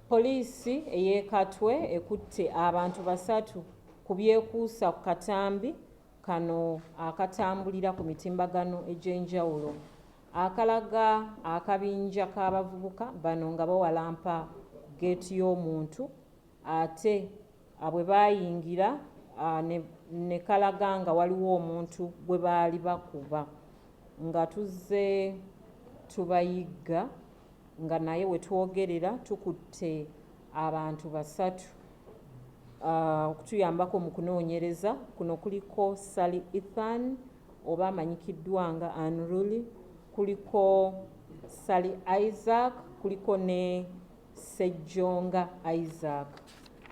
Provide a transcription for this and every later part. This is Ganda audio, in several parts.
Poliisi ey'Ekatwe ekutte abantu 3 ku byekuusa ku katambi kano akatambulira ku mitimbagano egy'enjawulo akalaga akabinja k'abavubuka bano nga bawalampa geeti y'omuntu ate bwe baayingira ne kalaga nga waliwo omuntu gwe baali bakuba nga tuzze tubayigga nga naye wetwogerera tukutte abantu 3 okutuyambako mu kunoonyereza. Kuno kuliko Sally Ethan oba amanyikiddwa nga Unruly, kuliko Sally Isaac, kuliko ne Sejjonga Isaac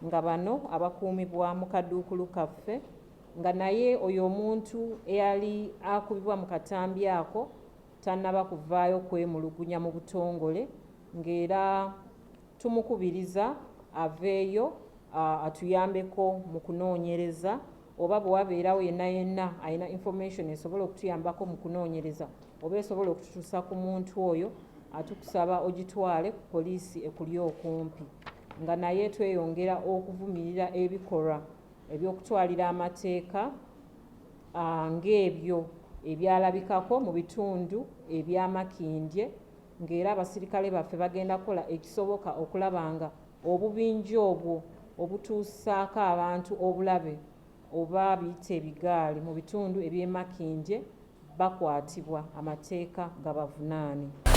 nga bano abakuumibwa mu kaduukulu kaffe nga naye oyo omuntu eyali akubibwa mu katambi ako tannaba kuvaayo kwemulugunya mu butongole ng'era tumukubiriza aveeyo atuyambeko mu kunoonyereza oba bwe wabeerawo yenna alina information esobola okutuyambako mu kunoonyereza oba esobola okututuusa ku muntu oyo atukusaba ogitwale ku poliisi ekuli okumpi nga naye tweyongera okuvumirira ebikolwa ebyokutwalira amateeka ng'ebyo ebyalabikako mu bitundu eby'amakindye ng'era abasirikale baffe bagenda kukola ekisoboka okulaba nga obubinja obwo obutuusaako abantu obulabe oba biyita ebigaali mu bitundu eby'emakindye bakwatibwa amateeka gabavunaane.